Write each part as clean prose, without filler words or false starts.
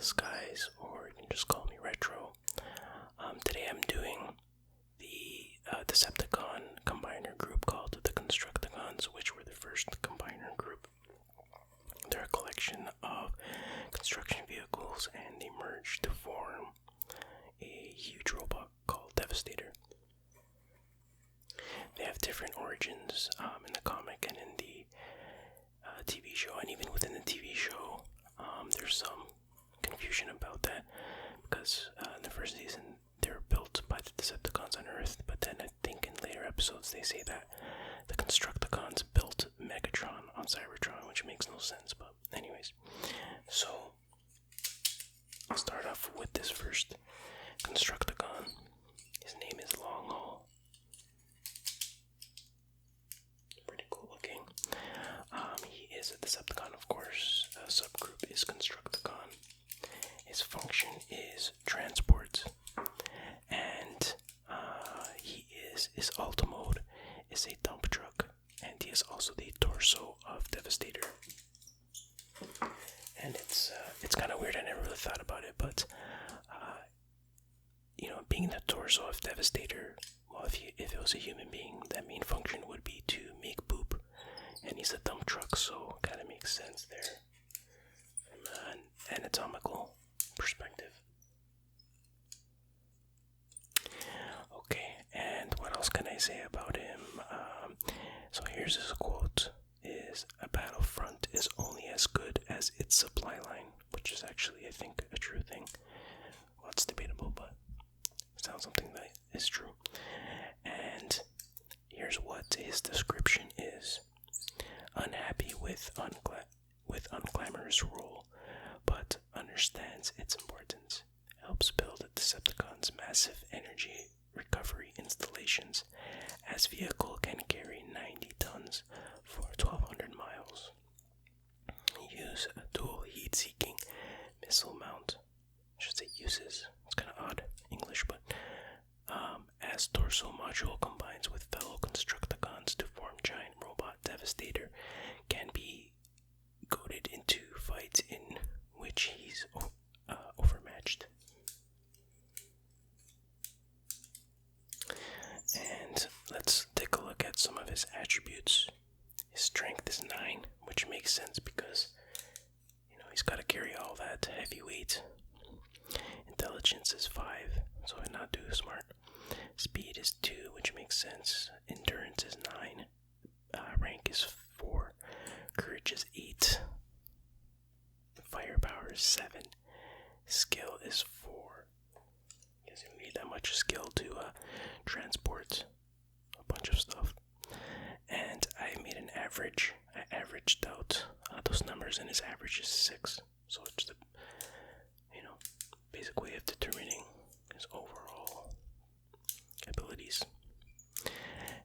Skies, or you can just call me Retro. Today I'm doing the Decepticon combiner group called the Constructicons, which were the first combiner group. They're a collection of construction vehicles, and they merged to form a huge robot called Devastator. They have different origins in the comic and in the TV show, and even within the TV show, there's some confusion about that because in the first season they were built by the Decepticons on Earth, but then I think in later episodes they say that the Constructicons built Megatron on Cybertron, which makes no sense. But anyways, so I'll start off with this first Constructicon. His name is Long Haul. Pretty cool looking. He is a Decepticon, of course. A subgroup is Constructicon. His function is transport, and his ultimate mode is a dump truck, and he is also the torso of Devastator. And it's kind of weird. I never really thought about it, but being the torso of Devastator, well, if it was a human being, that main function would be to make poop, and he's a dump truck, so it kind of makes sense there from an anatomical perspective. Okay, and what else can I say about him? So here's his quote: "Is a battlefront is only as good as its supply line," which is actually, I think, a true thing. Well, it's debatable, but it sounds something that is true. And here's what his description is: unhappy with unglamorous role, but understands its importance. Helps build Decepticon's massive energy recovery installations, as vehicle can carry 90 tons for 1,200 miles. Use a dual heat-seeking missile mount. I should say uses. It's kind of odd English, but as torso module combines with fellow Constructicons to form giant robot Devastator, can be goaded into fights in which he's overmatched. And let's take a look at some of his attributes. His strength is 9, which makes sense because he's got to carry all that heavy weight. Intelligence is 5, so he's not too smart. Speed is 2, which makes sense. Endurance is 9. Rank is 4. Courage is 8. Firepower is 7. Skill is 4. Because you need that much skill to transport a bunch of stuff. And I made an average. I averaged out those numbers, and his average is 6. So it's the basic way of determining his overall abilities.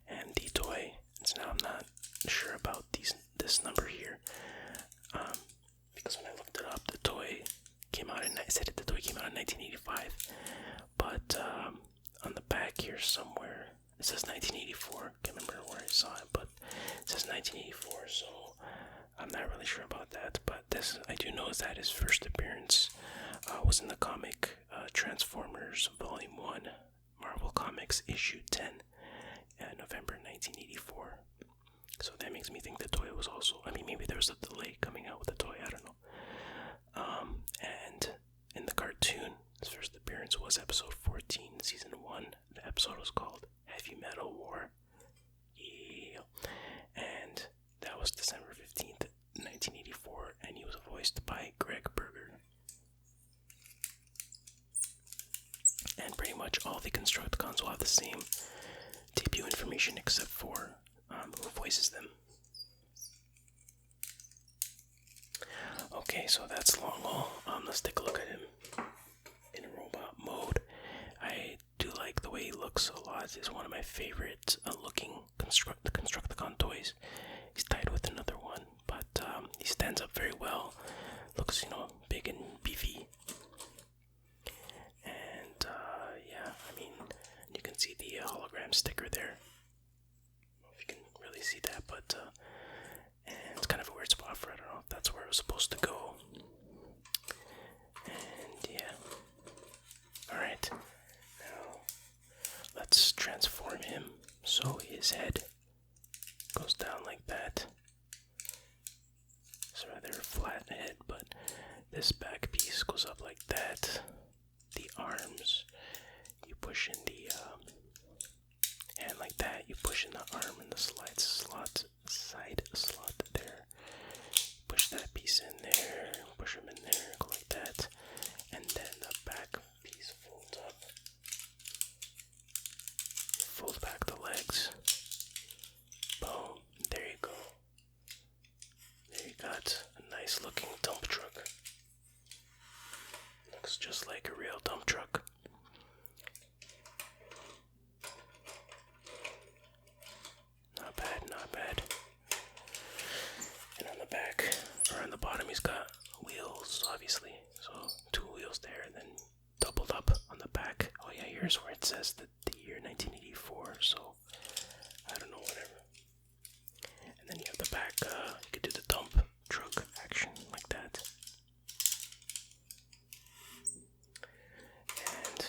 And the toy, so now I'm not sure about this number here, because when I looked it up, the toy came out in 1985, but on the back here somewhere it says 1984. Can't remember where I saw it, but it says 1984, so I'm not really sure about that. But this I do know is that his first appearance was in the comic Transformers Volume 1, Marvel Comics Issue 10, November 1984. So that makes me think the toy was also, maybe there was a delay coming out with the toy, I don't know. And in the cartoon, his first appearance was episode 14, season 1. The episode was called Heavy Metal War. Yeah. And that was December 15th, 1984, and he was voiced by Greg Berger. And pretty much all the Constructicons will have the same debut information except for who voices them. Okay, so that's Long Haul. Let's take a look at him in robot mode. I do like the way he looks a lot. He's one of my favorite looking Constructicon toys. He's tied with another one, but he stands up very well. Looks, big and beefy. And you can see the hologram sticker there. I don't know if you can really see that, but and it's kind of a weird spot for it. I don't know if that's where it was supposed to go. And So his head goes down like that. It's rather flat head, but this back piece goes up like that. The arms, you push in the hand like that. You push in the arm in the side slot there. Push that piece in there. Push them in there. Go like that, and then the back piece folds up. Fold back the legs. Boom. There you go. There you got a nice looking dump truck. Looks just like a real dump truck. Not bad, not bad. And on the back, or on the bottom, he's got wheels, obviously. So 2 wheels there, and then doubled up on the back. Oh yeah, here's where it says the year 1984, so I don't know, whatever. And then you have the back, you could do the dump truck action like that. And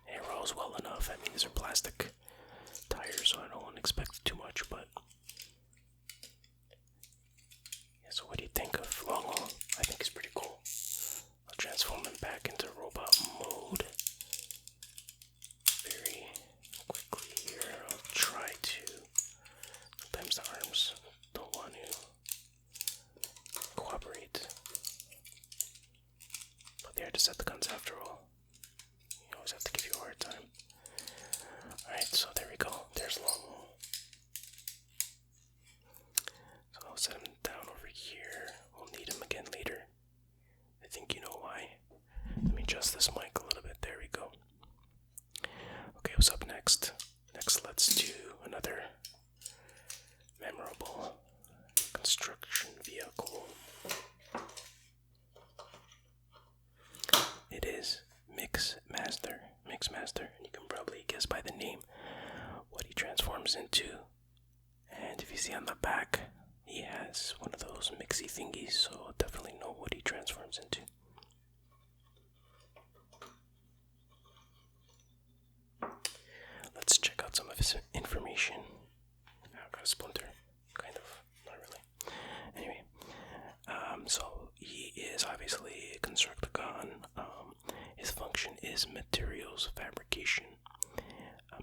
it rolls well enough. I mean, these are plastic tires, so I don't expect too much, but yeah, so what do you think of long haul? I think it's pretty cool. I'll transform him back into robot mode very quickly here. I'll try to. Sometimes the arms don't want to cooperate, but they are Decepticons after all. You always have to give you a hard time. Alright, so there we go. There's Longhorn. So I'll set him down over here. We'll need him again later. I think you know why. Let me adjust this mic a little bit. There we go. Okay, what's up next? Next, let's do another memorable construction vehicle. It is Mixmaster. And you can probably guess by the name what he transforms into. And if you see on the back, he has one of those mixy thingies, so I'll definitely know what he transforms into. Let's check out some of his information. I've got a splinter, kind of, not really. Anyway, so he is obviously a Constructicon. His function is materials fabrication.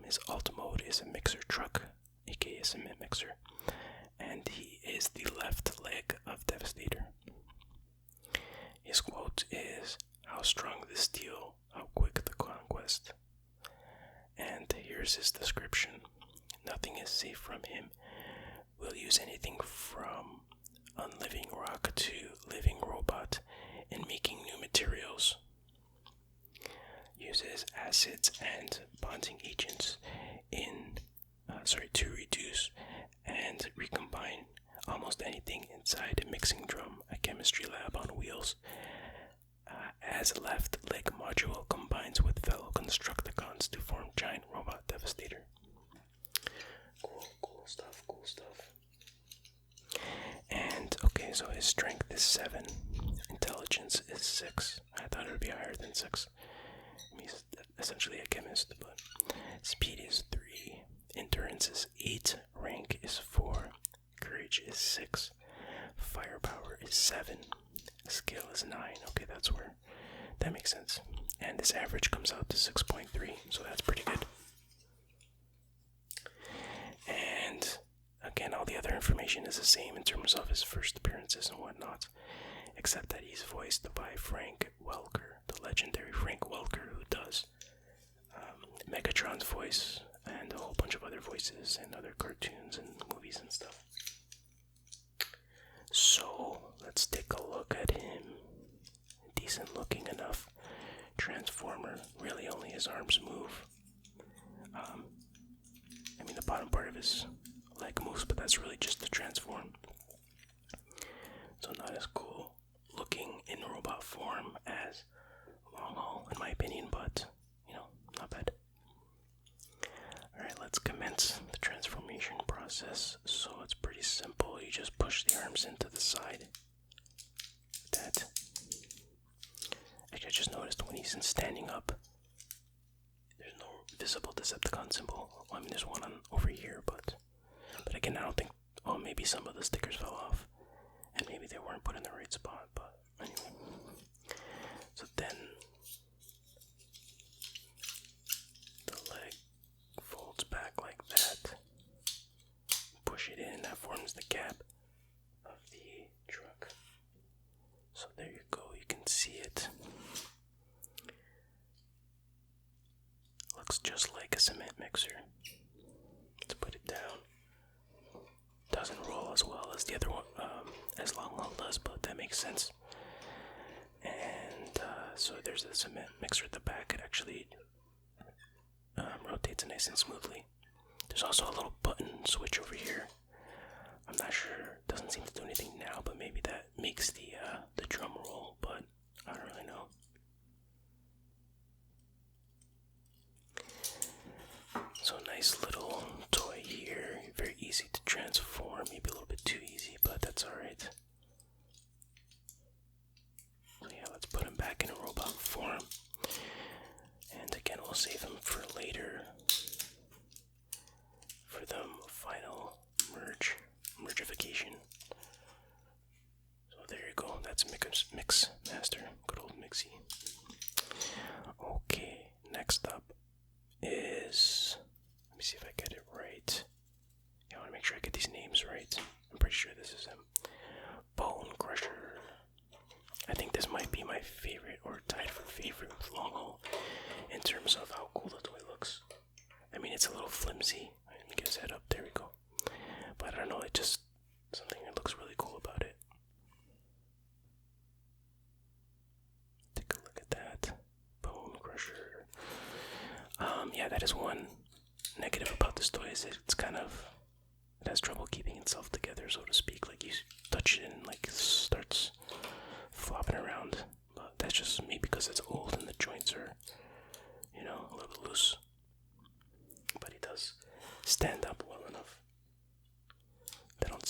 His alt mode is a mixer truck, aka a cement mixer, and he is the left leg of Devastator. His quote is, "How strong the steel, how quick the conquest." And here's his description. Nothing is safe from him. Will use anything from unliving rock to living robot in making new materials. Uses acids and bonding agents to reduce and recombine almost anything inside a mixing drum, a chemistry lab on wheels. As left leg module combines with fellow Constructicons to form giant robot Devastator. Cool stuff. And okay, so his strength is 7, intelligence is 6. I thought it would be higher than 6. He's essentially a chemist, but speed is 3, endurance is 8, rank is 4, courage is 6, firepower is 7, skill is 9. Okay, that makes sense. And this average comes out to 6.3, so that's pretty good. And again, all the other information is the same in terms of his first appearances and whatnot, except that he's voiced by Frank Welker, the legendary Frank Welker, who does Megatron's voice and a whole bunch of other voices and other cartoons and movies and stuff. So let's take a look at him. Decent looking enough transformer. Really only his arms move. I mean, the bottom part of his leg moves, but that's really just to transform. So not as cool looking in robot form as Longhorn, in my opinion, but not bad. Alright, let's commence the transformation process. So it's pretty simple. You just push the arms into the side. That. Actually, I just noticed when he's standing up, there's no invisible Decepticon symbol. Well, I mean, there's one on over here, but again, I don't think. Oh, maybe some of the stickers fell off, and maybe they weren't put in the right spot. But anyway, so then the leg folds back like that. Push it in. That forms the cap of the truck. So there you go. You can see it. Looks just like a cement mixer. Let's put it down. Doesn't roll as well as the other one, as Long Haul does, but that makes sense. And so there's a cement mixer at the back. It actually rotates nice and smoothly. There's also a little button switch over here. I'm not sure. It doesn't seem to do anything now, but maybe that makes the drum roll. But I don't really know. So nice little toy here, very easy to transform, maybe a little bit too easy, but that's alright. So yeah, let's put him back in a robot form. And again, we'll save him for later, for the final mergification. So there you go, that's Mixmaster, good old Mixie. Okay, next up is... Let me see if I get it right. Yeah, I want to make sure I get these names right. I'm pretty sure this is him. Bonecrusher. I think this might be my favorite, or tied for favorite with Long Haul, in terms of how cool the toy looks. I mean, it's a little flimsy. Let me get his head up. There we go. But I don't know, it just... something that looks really cool about it. Take a look at that. Bonecrusher. Yeah, that is one negative about this toy, is it has trouble keeping itself together, so to speak. Like, you touch it and like starts flopping around, but that's just maybe because it's old and the joints are, you know, a little bit loose. But he does stand up well enough. I don't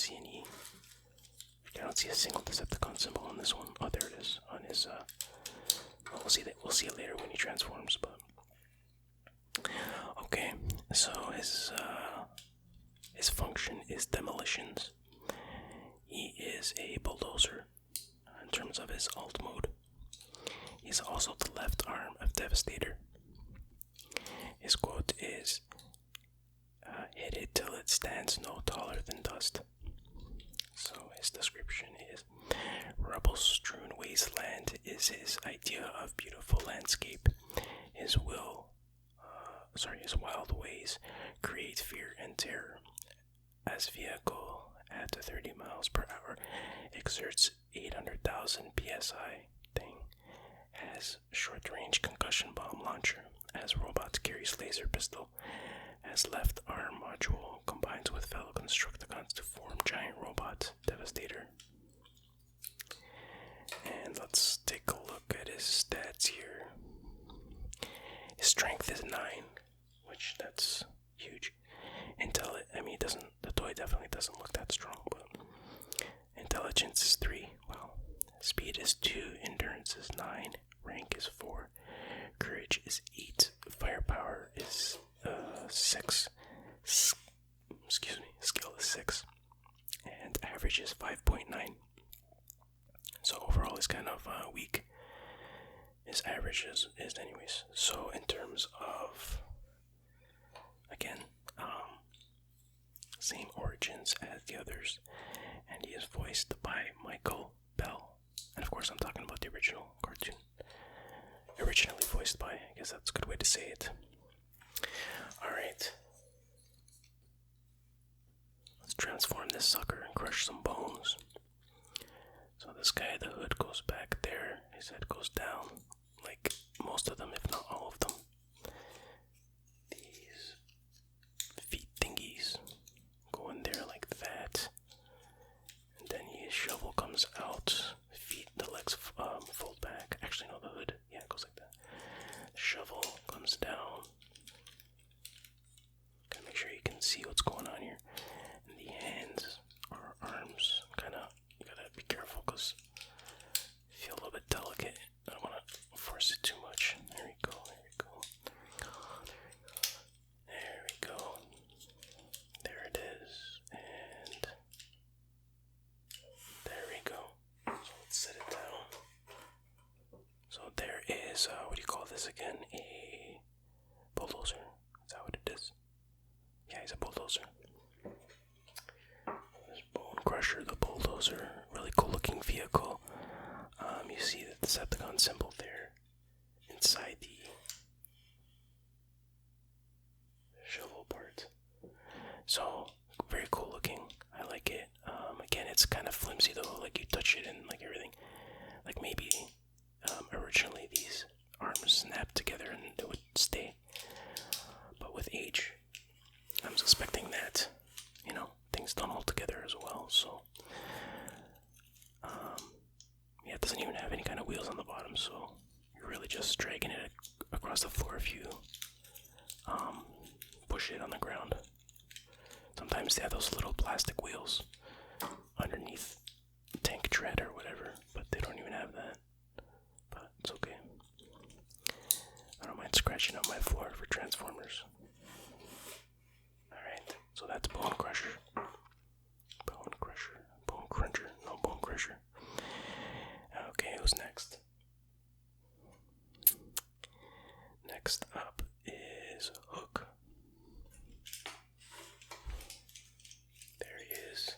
see a single Decepticon symbol on this one. Oh, there it is on his. Well, we'll see it later when he transforms, but. Okay, so his function is demolitions. He is a bulldozer in terms of his alt mode. He's also the left arm of Devastator. His quote is, hit it till it stands no taller than dust. So his description is, rubble-strewn wasteland is his idea of beautiful landscape. His wild ways create fear and terror. As vehicle at 30 miles per hour exerts 800,000 psi thing. Has short-range concussion bomb launcher. As robots carries laser pistol. As left arm module combines with fellow Constructicons to form giant robot Devastator. And let's take a look at his stats here. His strength is 9, which that's huge. The toy definitely doesn't look that strong, but intelligence is 3. Wow. Speed is 2, endurance is 9, rank is 4, courage is 8, firepower is 6. Skill is 6, and average is 5.9. So overall, he's kind of weak. His average is anyways. So in terms of, again, same origins as the others, and he is voiced by Michael Bell. And of course, I'm talking about the original cartoon. Originally voiced by, I guess that's a good way to say it. Alright. Let's transform this sucker and crush some bones. So this guy, the hood goes back there, his head goes down, like most of them, if not all of them. These feet thingies go in there like that, and then his shovel comes out, the legs fold back. Actually, no, the hood, yeah, it goes like that. The shovel comes down. Gotta make sure you can see what's going on here. And the hands or arms, you gotta be careful because you feel a little bit delicate. I don't want to force it too much. There we go, there we go. is, what do you call this again? A bulldozer. Is that what it is? Yeah, he's a bulldozer. There's Bonecrusher, the bulldozer. Really cool looking vehicle. You see the Decepticon symbol there inside the shovel part. So, very cool looking. I like it. Again, it's kind of flimsy though. Like, you touch it and like everything. Like, maybe originally these arms snapped together and it would stay. But with age, I'm suspecting that, you know, things don't hold together as well. So, yeah, it doesn't even have any kind of wheels on the bottom. So, you're really just dragging it across the floor if you push it on the ground. Sometimes they have those little plastic wheels underneath tank tread or whatever, but they don't even have that. But it's okay. I don't mind scratching up my floor for Transformers. Alright, so that's Bonecrusher. Bonecrusher. Okay, who's next? Next up is Hook. There he is.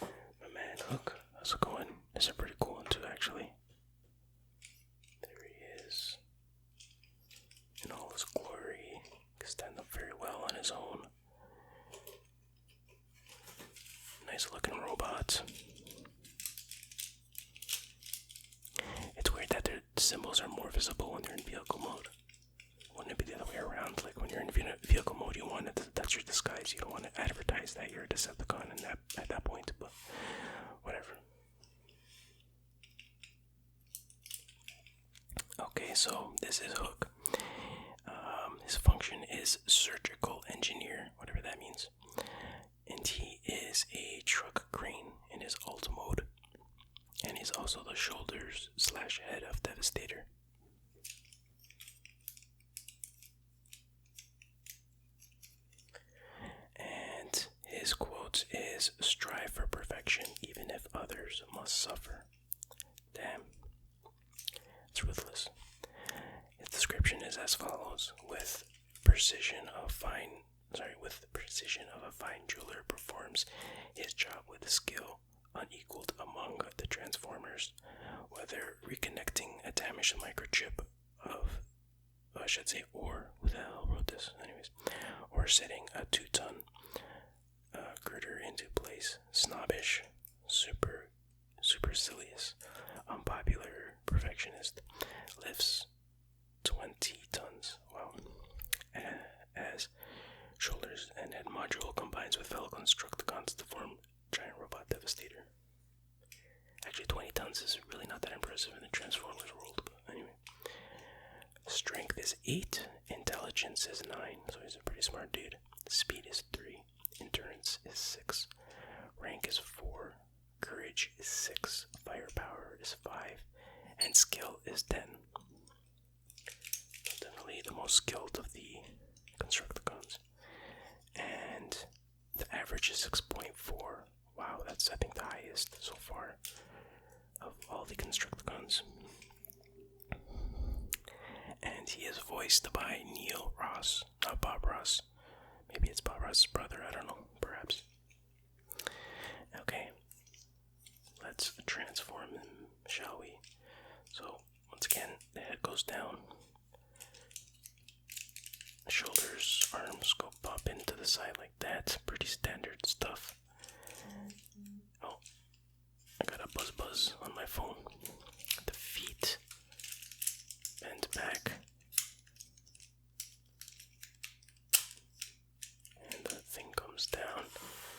My man Hook. How's it going? This is a pretty cool one too, actually. There he is. In all his glory. Can stand up very well on his own. Nice looking robot. It's weird that their symbols are more visible when they're in vehicle mode. Wouldn't it be the other way around? Like when you're in vehicle mode, you want it, that's your disguise. You don't want to advertise that you're a Decepticon at that point, but whatever. Okay, so this is Hook. His function is surgical engineer, whatever that means. And he is a truck crane in his alt mode. And he's also the shoulders / head of Devastator. And his quote is, "Strive for perfection even if others must suffer." Damn. It's ruthless. His description is as follows: with precision of a fine jeweler performs his job with skill unequaled among the Transformers, whether reconnecting a damaged microchip or setting a 2-ton girder into place. Snobbish, supercilious, unpopular perfectionist, lifts 20 tons. Wow. As shoulders and head module combines with fellow Constructicons to form giant robot Devastator. Actually, 20 tons is really not that impressive in the Transformers world, but anyway. Strength is 8, intelligence is 9, so he's a pretty smart dude. Speed is 3, endurance is 6, rank is 4, courage is 6, firepower is 5, and skill is 10. Definitely the most skilled of the Constructicons. And the average is 6.4. Wow, that's I think the highest so far of all the Constructicons. And he is voiced by Neil Ross, not Bob Ross. Maybe it's Bob Ross's brother, I don't know, perhaps. Okay, let's transform him, shall we? So, once again, the head goes down. Shoulders, arms go pop into the side like that. Pretty standard stuff. Oh, I got a buzz on my phone. The feet bend back. And the thing comes down.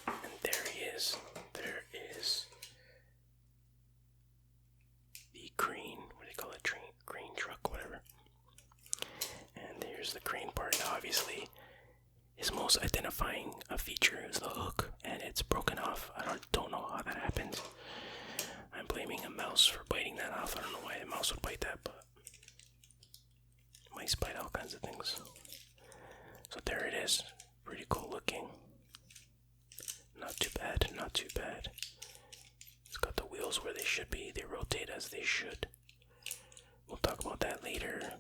And there he is. There is the crane. What do they call it? Crane truck, whatever. And here's the crane part. Now, obviously, his most identifying feature is the hook, and it's broken off. I don't know how that happened. I'm blaming a mouse for biting that off. I don't know why a mouse would bite that, but mice bite all kinds of things. So there it is. Pretty cool looking. Not too bad, not too bad. It's got the wheels where they should be. They rotate as they should. We'll talk about that later.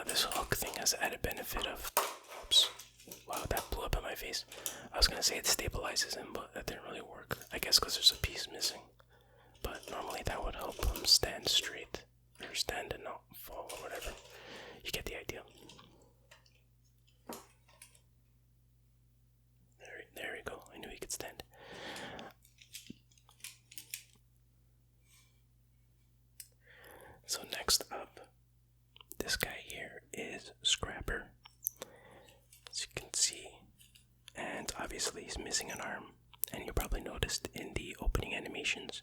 this hook thing has the added benefit of, oops, wow, that blew up in my face. I was gonna say it stabilizes him, but that didn't really work. I guess because there's a piece missing. But normally that would help him stand straight, or stand and not fall, or whatever. You get the idea. There we go. I knew he could stand. So next up, this guy here is Scrapper, as you can see, and obviously he's missing an arm, and you probably noticed in the opening animations.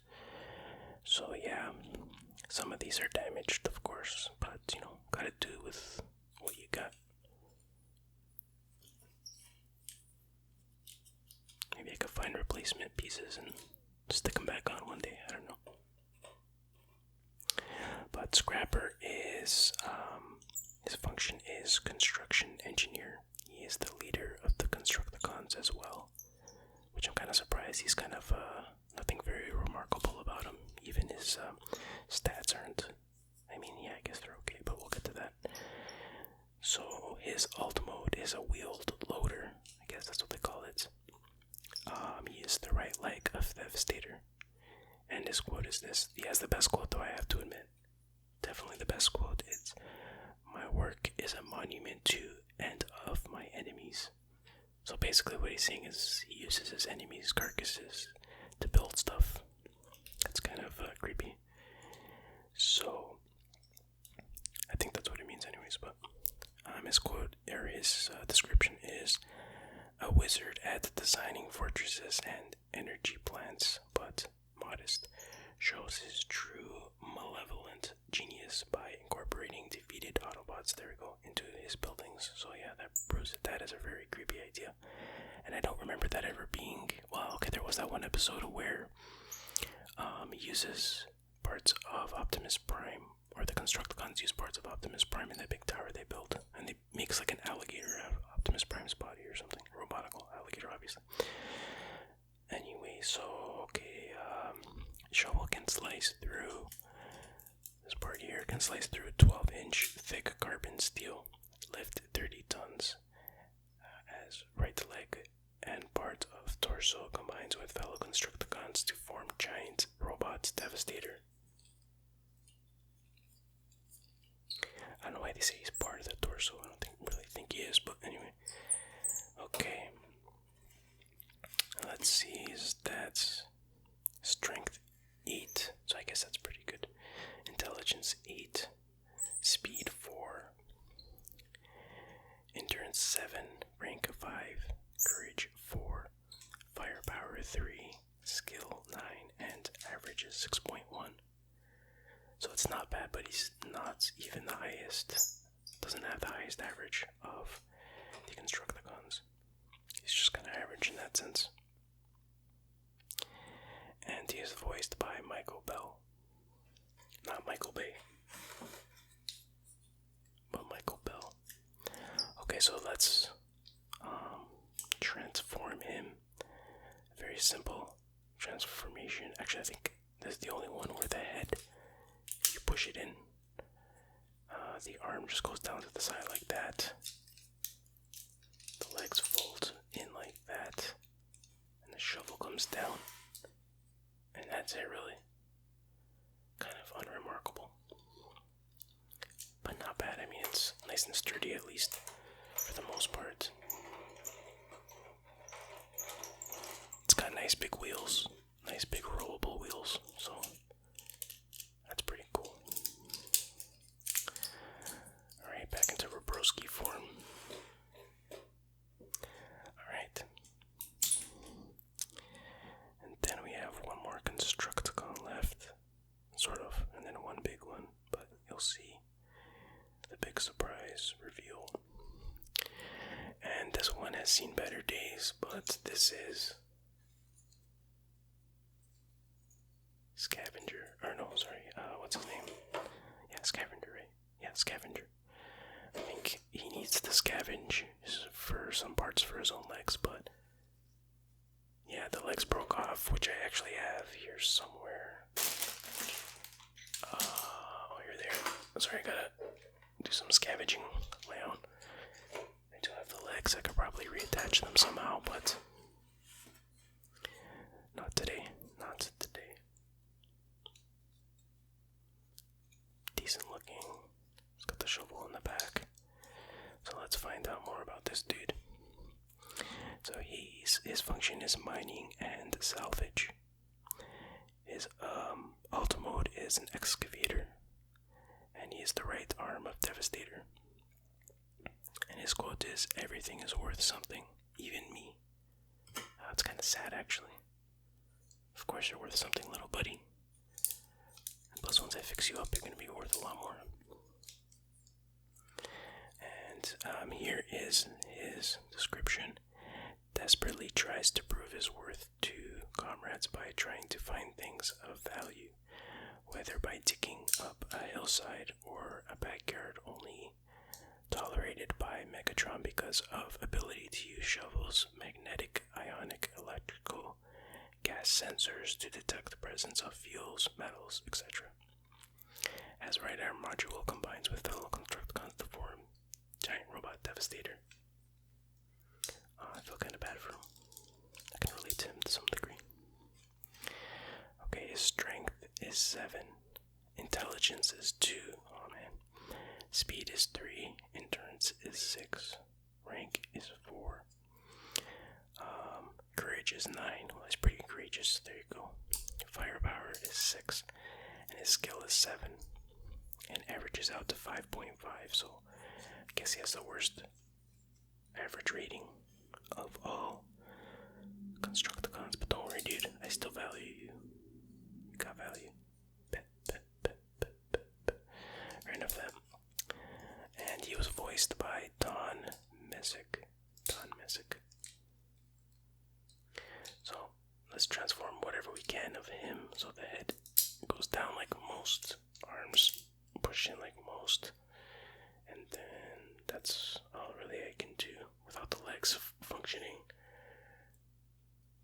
So yeah, some of these are damaged, of course, but you know, gotta do with what you got. Maybe I could find replacement pieces and stick them back on one day, I don't know. But Scrapper is, his function is Construction Engineer. He is the leader of the Constructicons as well, which I'm kind of surprised. He's kind of, nothing very remarkable about him. Even his stats aren't, I mean, yeah, I guess they're okay, but we'll get to that. So his alt mode is a wheeled loader, I guess that's what they call it. He is the right leg of Devastator, and his quote is this. He has the best quote, though, I have to admit. Definitely the best quote. It's, "My work is a monument to and of my enemies." So basically what he's saying is he uses his enemies' carcasses to build stuff. That's kind of creepy. So I think that's what it means anyways, but his quote, or his description is, "A wizard at designing fortresses and energy plants, but modest, shows his true malevolent genius by incorporating defeated Autobots," there we go, into his buildings. So yeah, that proves that is a very creepy idea. And I don't remember that ever being, well, okay, there was that one episode where he uses parts of Optimus Prime, or the Constructicons use parts of Optimus Prime in that big tower they built, and they makes like an alligator out of Optimus Prime's body or something. A robotical alligator, obviously. Anyway, so okay, shovel can slice through, this part here can slice through a 12-inch thick carbon steel, lift 30 tons, as right leg and part of torso combines with fellow Constructicons to form giant robots Devastator. I don't know why they say he's part of the torso. I don't really think he is, but anyway. Okay. Let's see his stats. Strength 8, so I guess that's pretty good. Intelligence 8. Speed 4. Endurance 7. Rank 5. Courage 4. Firepower 3. Skill 9. And average is 6.1. So it's not bad, but he's not even the highest. Doesn't have the highest average of the Constructicons. He's just kind of average in that sense. And he is voiced by Michael Bell. Not Michael Bay, but Michael Bell. Okay, so let's transform him. Very simple transformation. Actually, I think this is the only one where the head, you push it in, the arm just goes down to the side like that. The legs fold in like that, and the shovel comes down. And that's it, really. Kind of unremarkable, but not bad. I mean, it's nice and sturdy, at least for the most part. It's got nice big wheels, nice big rollable wheels, so that's pretty cool. Alright, back into Robroski form. Alright. And then we have one more Constructicon left. Sort of, and then one big one, but you'll see the big surprise reveal. And this one has seen better days, but this is Scavenger, or no, sorry, what's his name? Yeah, Scavenger, right? Yeah, Scavenger. I think he needs to scavenge for some parts for his own legs, but yeah, the legs broke off, which I actually have here somewhere. Oh, you're there. Sorry, I gotta do some scavenging of my own. I do have the legs, I could probably reattach them somehow, but not today. Not today. Decent looking. It's got the shovel in the back. So let's find out more about this dude. So his function is mining and salvage. His auto mode is an excavator, and he is the right arm of Devastator. And his quote is, "Everything is worth something, even me." It's kind of sad, actually. Of course you're worth something, little buddy. And plus, once I fix you up, you're going to be worth a lot more. And here is his description. Desperately tries to prove his worth to comrades by trying to find things of value, whether by digging up a hillside or a backyard, only tolerated by Megatron because of ability to use shovels, magnetic, ionic, electrical, gas sensors to detect the presence of fuels, metals, etc. As right arm module combines with fellow Constructicons to form giant robot Devastator. I feel kind of bad for him. I can relate to him to some degree. Okay, his strength is 7. Intelligence is 2. Oh man. Speed is 3. Endurance is 6. Rank is 4. Courage is 9. Well, he's pretty courageous. There you go. Firepower is 6. And his skill is 7. And averages out to 5.5. So I guess he has the worst average rating of all Constructicons, but don't worry, dude, I still value you. You got value. Right, enough of that. And he was voiced by Don Messick. So let's transform whatever we can of him so the head goes down like most, arms push in like most, and then that's all really I can do without the legs functioning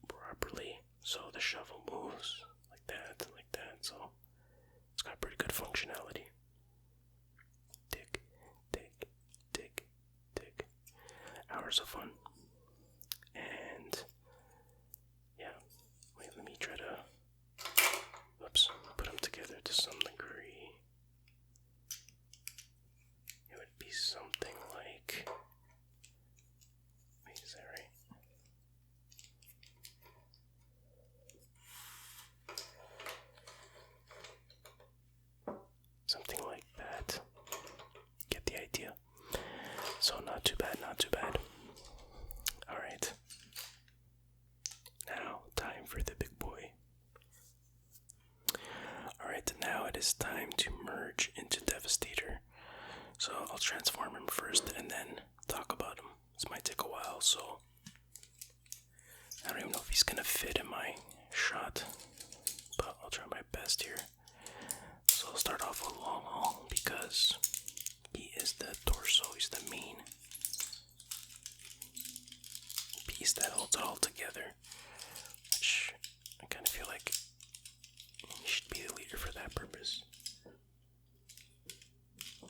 properly. So the shovel moves like that, so it's got pretty good functionality. Dig, dig, dig, dig. Hours of fun. And yeah, wait, let me try to put them together to some degree. It would be something like, wait, is that right? Something like that. Get the idea. So not too bad, not too bad. Alright. Now, time for the big boy. Alright, now it is time to merge into Devastator. So I'll transform him first and then talk about him. This might take a while, so I don't even know if he's gonna fit in my shot, but I'll try my best here. So I'll start off with Long Haul because he is the torso, he's the main piece that holds it all together, which I kind of feel like he should be the leader for that purpose.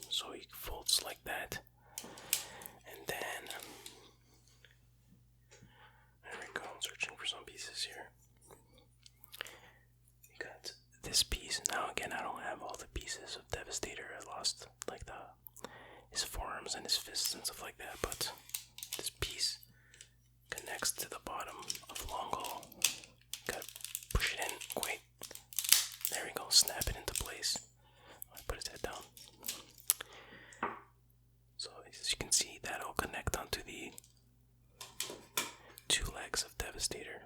So he folds like that, and then there we go. I'm searching for some pieces here. We got this piece. Now again, I don't have all the pieces of Devastator. I lost like his forearms and his fists and stuff like that, but this piece connects to the bottom of Long Haul. Gotta push it in quite. There we go. Snap it into place. I put his head down. So as you can see, that'll connect onto the 2 legs of Devastator.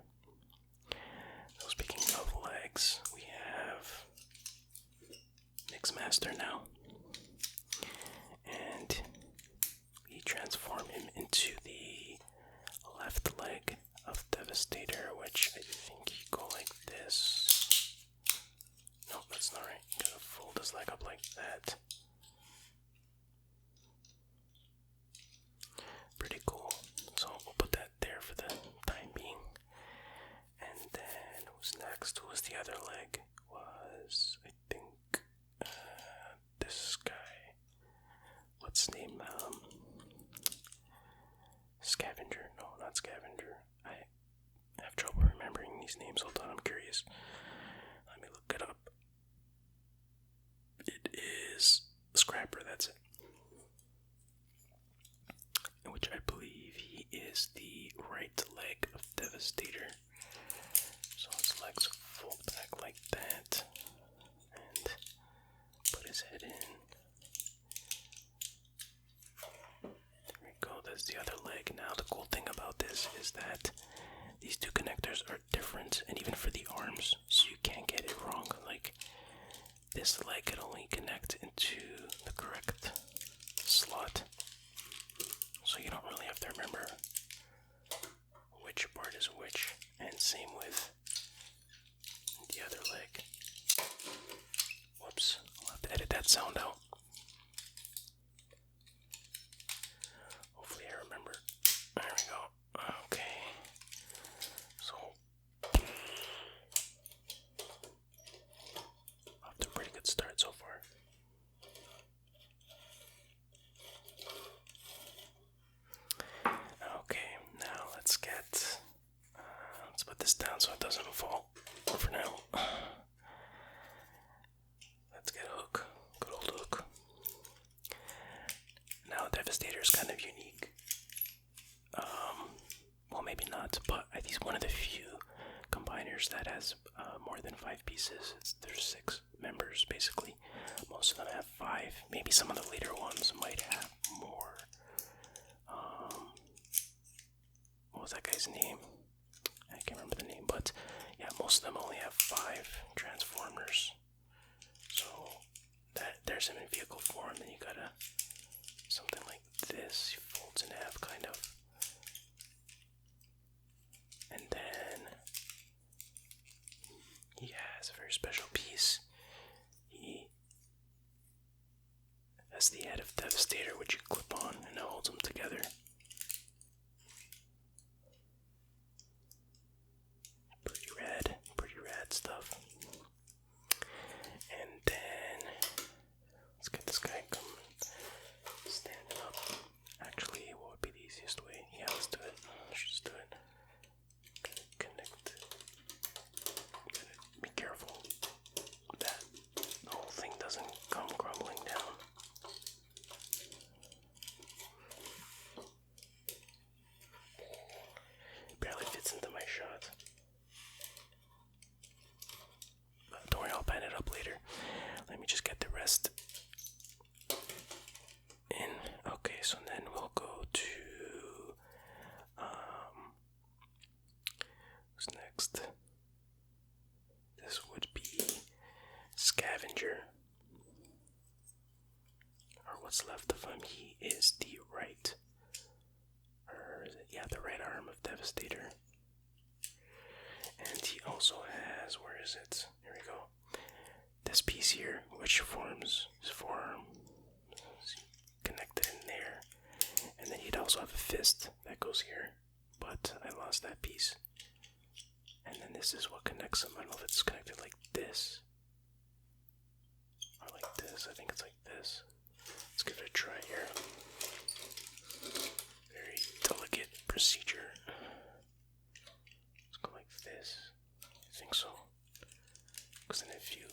So speaking of legs, we have Mixmaster now. And we transform him into the left leg of Devastator, which I think he go like this. No, that's not right. You gotta fold his leg up like that. Pretty cool. So we'll put that there for the time being. And then who's next? Who was the other leg? Was I think this guy. What's not Scavenger. I have trouble remembering these names. Hold on, I'm curious. Let me look it up. It is Scrapper, that's it. Which I believe he is the right leg of Devastator. So his legs fold back like that. And put his head in. There we go, that's the other leg. Now the cool thing about this is that these two connectors are different, and even for the arms, so you can't get it wrong. Like, this leg can only connect into the correct slot. So you don't really have to remember which part is which, and same with the other leg. Whoops, I'll have to edit that sound out. Hopefully I remember. There we go. Okay. So, off to a pretty good start so far. Okay, now let's put this down so it doesn't fall for now. Let's get a hook, good old hook. Now Devastator is kind of unique. Well, maybe not, but I think he's one of the few combiners that has more than 5 pieces. There's 6 members basically. Most of them have 5. Maybe some of the later ones might have more. What was that guy's name? I can't remember the name, but yeah, most of them only have 5 transformers. So that there's him in vehicle form. Then you gotta something like this. He folds in half, kind of, and then he has a very special piece. He has the head of Devastator, which you clip on, and it holds them together. Pretty rad stuff. And then let's get this guy coming, standing up. Actually, what would be the easiest way? Yeah, let's do it. Let's just do it. Connect. Be careful that the whole thing doesn't come crumbling down. Barely fits into my shot. Don't worry, I'll pan it up later. Let me just get the rest in. Okay, so then we'll go to who's next? This would be Scavenger. Or what's left of him. He is the right, or is it? Yeah, the right arm of Devastator. And he also has, where is it? Here we go. This piece here, which forms his forearm, connected in there. And then he'd also have a fist that goes here, but I lost that piece. And then this is what connects him. I don't know if it's connected like this or like this. I think it's like this. Let's give it a try here. Very delicate procedure. Let's go like this. I think so. Because then if you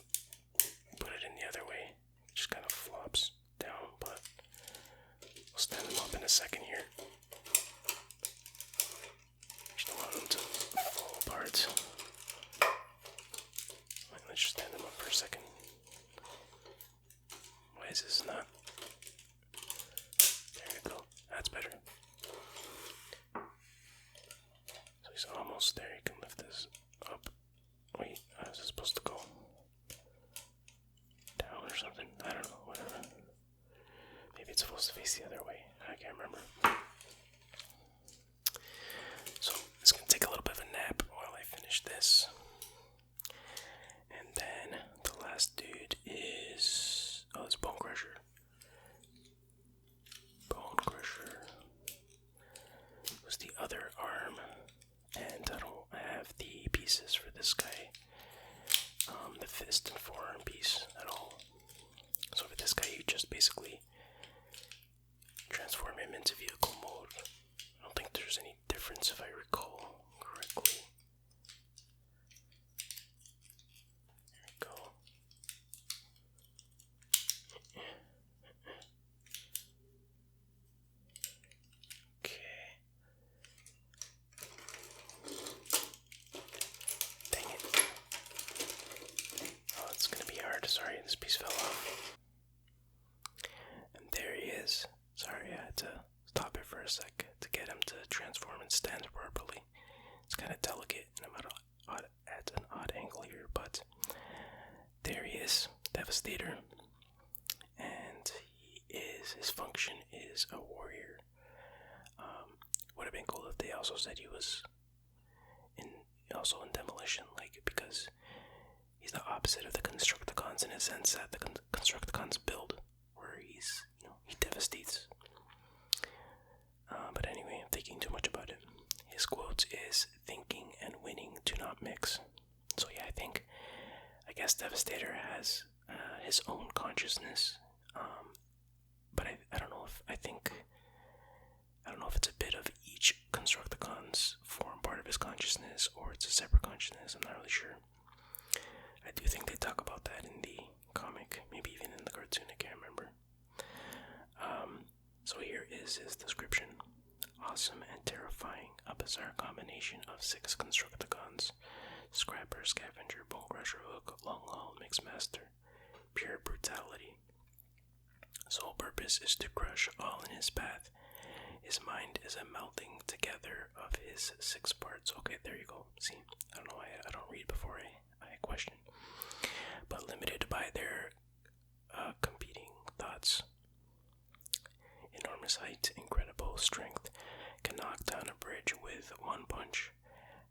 put it in the other way, it just kind of flops down, but we'll stand them up in a second here. Just don't want them to fall apart. Right, let's just stand them up for a second. Why is this not? There you go. That's better. So he's almost there. You can lift this up. Wait, how is it supposed to go? Down or something? I don't know, whatever. Maybe it's supposed to face the other way. I can't remember. So, it's going to take a little bit of a nap while I finish this. And then, the last dude is... oh, it's Bonecrusher. Bonecrusher was the other arm. And I a sec to get him to transform and stand properly. It's kind of delicate, and I'm at an odd angle here, but there he is, Devastator. And his function is a warrior. Would have been cool if they also said he was also in demolition, like, because he's the opposite of the Constructicons in a sense that the Constructicons build, where he's, he devastates. But anyway, I'm thinking too much about it. His quote is, "Thinking and winning do not mix." So yeah, I guess Devastator has his own consciousness, but I don't know if it's a bit of each Constructicons form part of his consciousness, or it's a separate consciousness. I'm not really sure. I do think they talk about that in the comic, maybe even in the cartoon, I can't remember. So here is his description. Awesome and terrifying, a bizarre combination of 6 Constructicons: Scrapper, Scavenger, Bonecrusher, Hook, Long Haul, Mixmaster. Pure brutality. Sole purpose is to crush all in his path. His mind is a melting together of his 6 parts. Okay, there you go. See, I don't know why I don't read before I question. But limited by their competing thoughts. Enormous height, incredible strength, can knock down a bridge with one punch.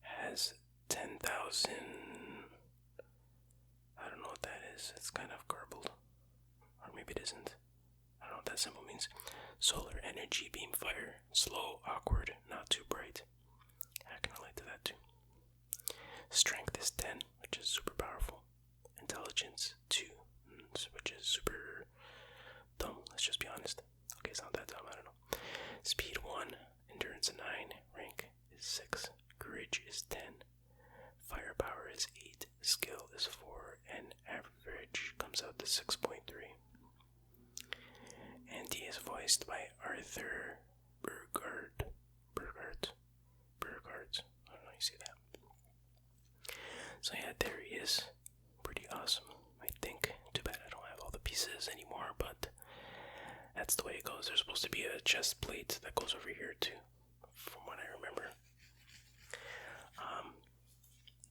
Has 10,000... I don't know what that is. It's kind of garbled. Or maybe it isn't. I don't know what that symbol means. Solar energy beam fire. Slow, awkward, not too bright. I can relate to that too. Strength is 10, which is super powerful. Intelligence 2, which is super dumb. Let's just be honest. Okay, it's not that dumb, I don't know. Speed 1, endurance 9, rank is 6, courage is 10, firepower is 8, skill is 4, and average comes out to 6.3. And he is voiced by Arthur Burghardt. I don't know how you say that. So yeah, there he is. Pretty awesome, I think. Too bad I don't have all the pieces anymore, but that's the way it goes. There's supposed to be a chest plate that goes over here too, from what I remember.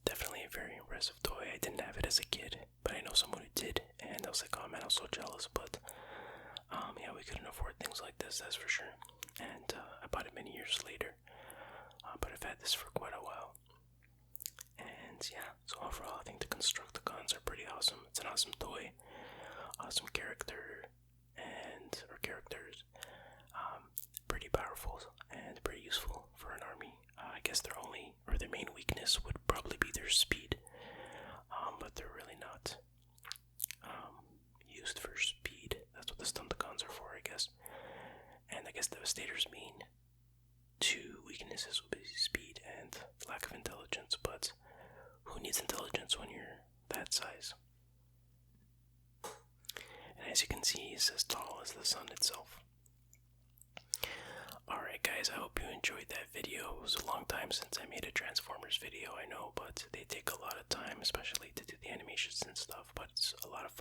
Definitely a very impressive toy. I didn't have it as a kid, but I know someone who did, and I was like, oh man, I was so jealous. But yeah, we couldn't afford things like this, that's for sure. And I bought it many years later, but I've had this for quite a while. And yeah, so overall, I think the Constructicons are pretty awesome. It's an awesome toy, awesome character, or characters, pretty powerful and pretty useful for an army. I guess their main weakness would probably be their speed, but they're really not used for speed. That's what the Stunticons are for, I guess. And I guess Devastator's main 2 weaknesses would be speed and lack of intelligence, but who needs intelligence when you're that size? And as you can see, he's as tall as the sun itself. Alright guys, I hope you enjoyed that video. It was a long time since I made a Transformers video, I know, but they take a lot of time, especially to do the animations and stuff, but it's a lot of